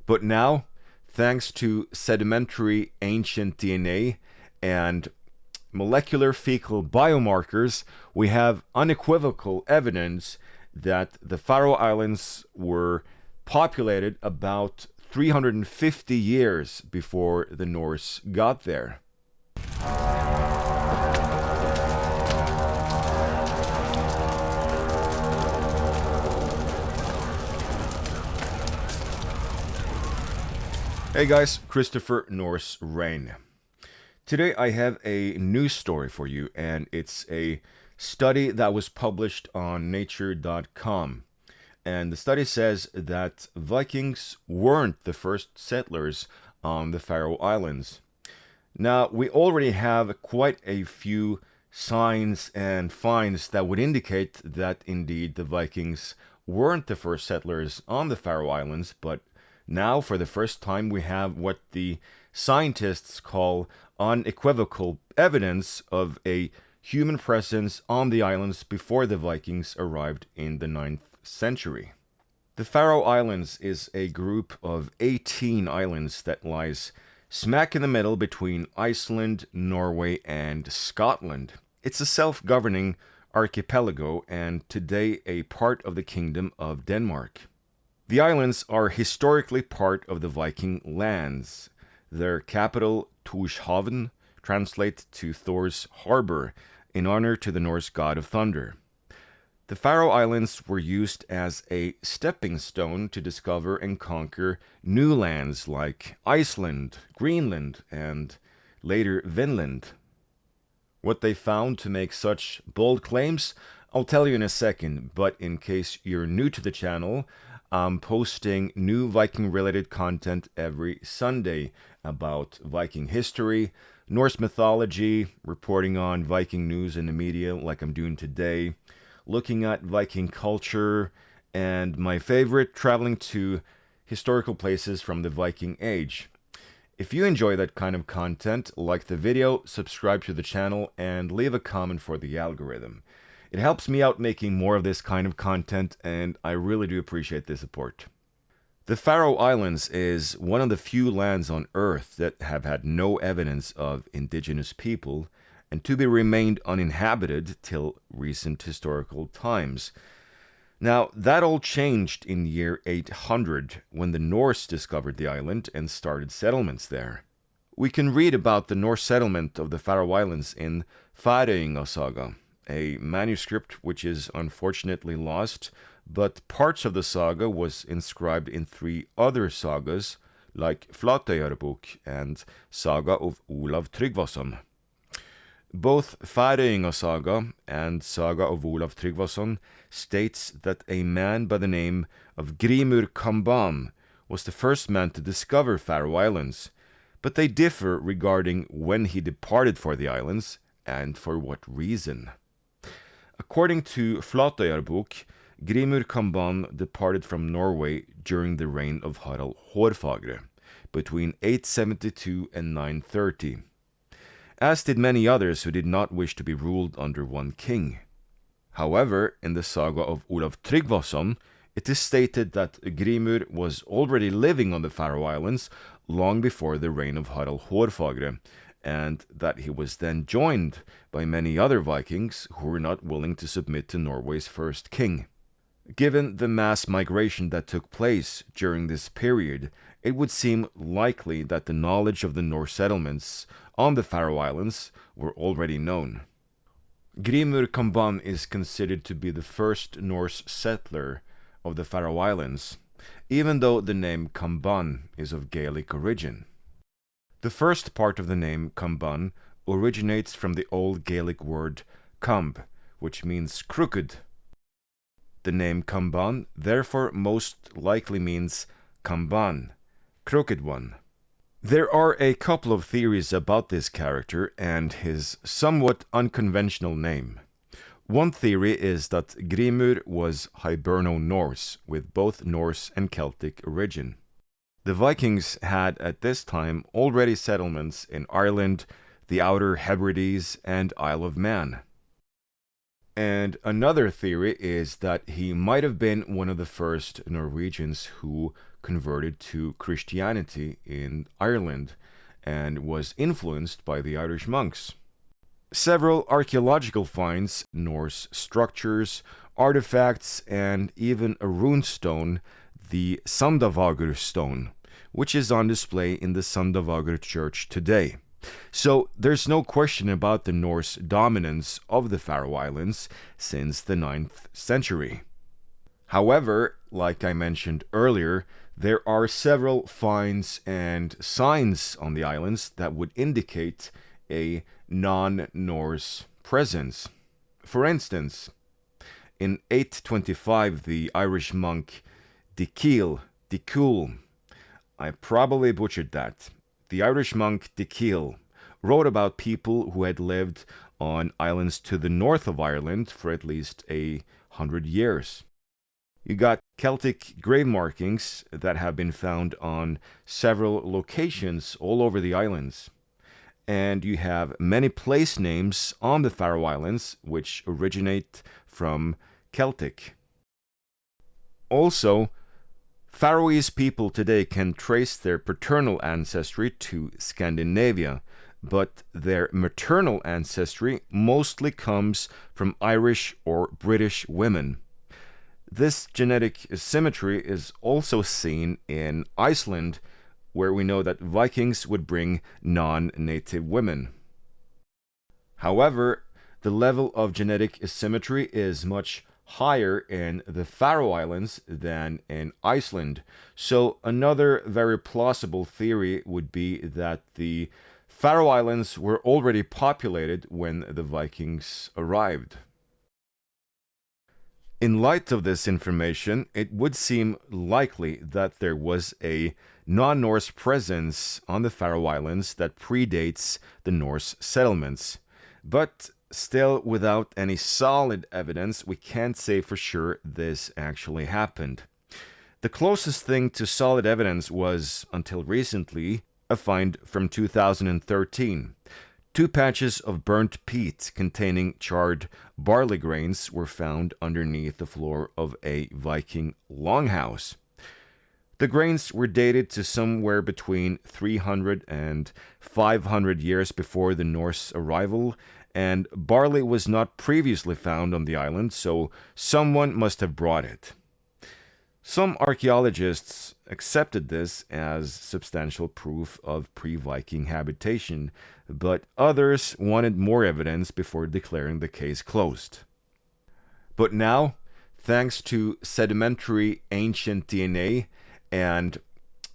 But now, thanks to sedimentary ancient DNA and molecular fecal biomarkers, we have unequivocal evidence that the Faroe Islands were populated about 350 years before the Norse got there. Hey guys, Christopher Norse Rain. Today I have a news story for you, and it's a study that was published on nature.com. And the study says that Vikings weren't the first settlers on the Faroe Islands. Now, we already have quite a few signs and finds that would indicate that indeed the Vikings weren't the first settlers on the Faroe Islands, but now, for the first time, we have what the scientists call unequivocal evidence of a human presence on the islands before the Vikings arrived in the 9th century. The Faroe Islands is a group of 18 islands that lies smack in the middle between Iceland, Norway, and Scotland. It's a self-governing archipelago and today a part of the Kingdom of Denmark. The islands are historically part of the Viking lands. Their capital, Torshavn, translates to Thor's harbor, in honor to the Norse god of thunder. The Faroe Islands were used as a stepping stone to discover and conquer new lands like Iceland, Greenland, and later Vinland. What they found to make such bold claims, I'll tell you in a second, but in case you're new to the channel, I'm posting new Viking-related content every Sunday about Viking history, Norse mythology, reporting on Viking news in the media like I'm doing today, looking at Viking culture, and my favorite, traveling to historical places from the Viking Age. If you enjoy that kind of content, like the video, subscribe to the channel, and leave a comment for the algorithm. It helps me out making more of this kind of content, and I really do appreciate the support. The Faroe Islands is one of the few lands on Earth that have had no evidence of indigenous people, and to be remained uninhabited till recent historical times. Now, that all changed in year 800, when the Norse discovered the island and started settlements there. We can read about the Norse settlement of the Faroe Islands in Faroe saga, a manuscript which is unfortunately lost, but parts of the saga was inscribed in 3 other sagas, like Flateyjarbók and Saga of Olav Tryggvason. Both Faroe saga and Saga of Olav Tryggvason states that a man by the name of Grimur Kamban was the first man to discover Faroe Islands, but they differ regarding when he departed for the islands and for what reason. According to Flateyjarbók, Grimur Kamban departed from Norway during the reign of Harald Hårfagre, between 872 and 930, as did many others who did not wish to be ruled under one king. However, in the saga of Olav Tryggvason, it is stated that Grimur was already living on the Faroe Islands long before the reign of Harald Hårfagre, and that he was then joined by many other Vikings who were not willing to submit to Norway's first king. Given the mass migration that took place during this period, it would seem likely that the knowledge of the Norse settlements on the Faroe Islands were already known. Grimur Kamban is considered to be the first Norse settler of the Faroe Islands, even though the name Kamban is of Gaelic origin. The first part of the name Kamban originates from the Old Gaelic word kamb, which means crooked. The name Kamban therefore most likely means Kamban, crooked one. There are a couple of theories about this character and his somewhat unconventional name. One theory is that Grimur was Hiberno-Norse, with both Norse and Celtic origin. The Vikings had at this time already settlements in Ireland, the Outer Hebrides, and Isle of Man. And another theory is that he might have been one of the first Norwegians who converted to Christianity in Ireland and was influenced by the Irish monks. Several archaeological finds, Norse structures, artifacts, and even a rune stone, the Sandavagur stone, which is on display in the Sandavagur church today. So there's no question about the Norse dominance of the Faroe Islands since the 9th century. However, like I mentioned earlier, there are several finds and signs on the islands that would indicate a non-Norse presence. For instance, in 825, the Irish monk Dicul, I probably butchered that. The Irish monk Dicul wrote about people who had lived on islands to the north of Ireland for at least 100 years. You got Celtic grave markings that have been found on several locations all over the islands. And you have many place names on the Faroe Islands which originate from Celtic. Also, Faroese people today can trace their paternal ancestry to Scandinavia, but their maternal ancestry mostly comes from Irish or British women. This genetic symmetry is also seen in Iceland, where we know that Vikings would bring non-native women. However, the level of genetic asymmetry is much higher in the Faroe Islands than in Iceland. So another very plausible theory would be that the Faroe Islands were already populated when the Vikings arrived. In light of this information, it would seem likely that there was a non-Norse presence on the Faroe Islands that predates the Norse settlements. But still, without any solid evidence, we can't say for sure this actually happened. The closest thing to solid evidence was, until recently, a find from 2013. 2 patches of burnt peat containing charred barley grains were found underneath the floor of a Viking longhouse. The grains were dated to somewhere between 300 and 500 years before the Norse arrival, and barley was not previously found on the island, so someone must have brought it. Some archaeologists accepted this as substantial proof of pre-Viking habitation, but others wanted more evidence before declaring the case closed. But now, thanks to sedimentary ancient DNA and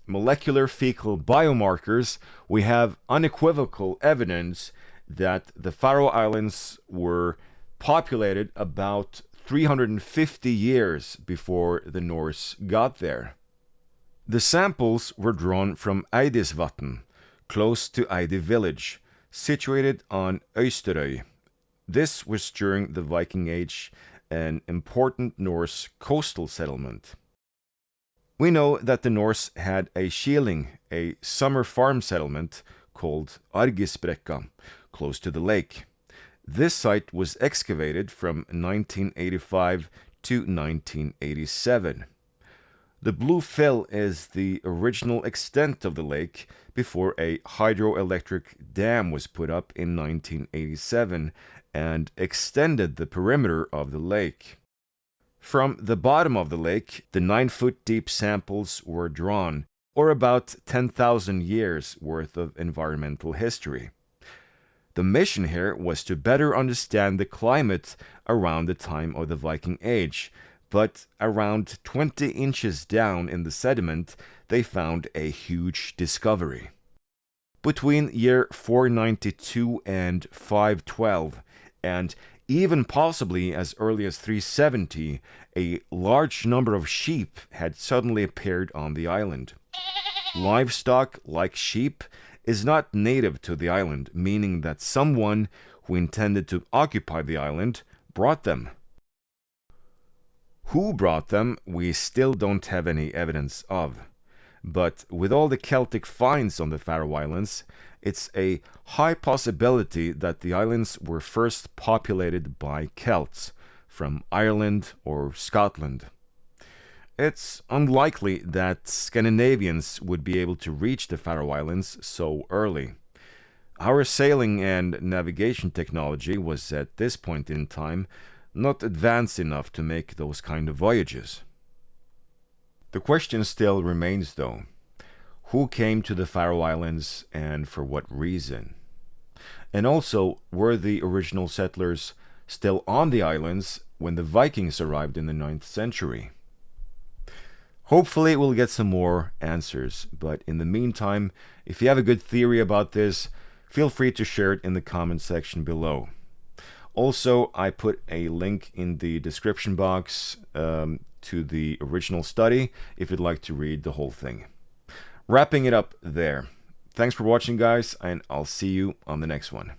molecular fecal biomarkers, we have unequivocal evidence that the Faroe Islands were populated about 350 years before the Norse got there. The samples were drawn from Eidisvatn, close to Eidi village, situated on Oysterøy. This was during the Viking Age an important Norse coastal settlement. We know that the Norse had a shieling, a summer farm settlement called Argisbrekka, close to the lake. This site was excavated from 1985 to 1987. The blue fill is the original extent of the lake before a hydroelectric dam was put up in 1987 and extended the perimeter of the lake. From the bottom of the lake, the 9-foot deep samples were drawn, or about 10,000 years worth of environmental history. The mission here was to better understand the climate around the time of the Viking Age, but around 20 inches down in the sediment, they found a huge discovery. Between year 492 and 512, and even possibly as early as 370, a large number of sheep had suddenly appeared on the island. Livestock, like sheep, is not native to the island, meaning that someone who intended to occupy the island brought them. Who brought them, we still don't have any evidence of. But with all the Celtic finds on the Faroe Islands, it's a high possibility that the islands were first populated by Celts, from Ireland or Scotland. It's unlikely that Scandinavians would be able to reach the Faroe Islands so early. Our sailing and navigation technology was at this point in time not advanced enough to make those kind of voyages. The question still remains though, who came to the Faroe Islands and for what reason? And also, were the original settlers still on the islands when the Vikings arrived in the 9th century? Hopefully we'll get some more answers, but in the meantime, if you have a good theory about this, feel free to share it in the comment section below. Also, I put a link in the description box to the original study if you'd like to read the whole thing. Wrapping it up there. Thanks for watching, guys, and I'll see you on the next one.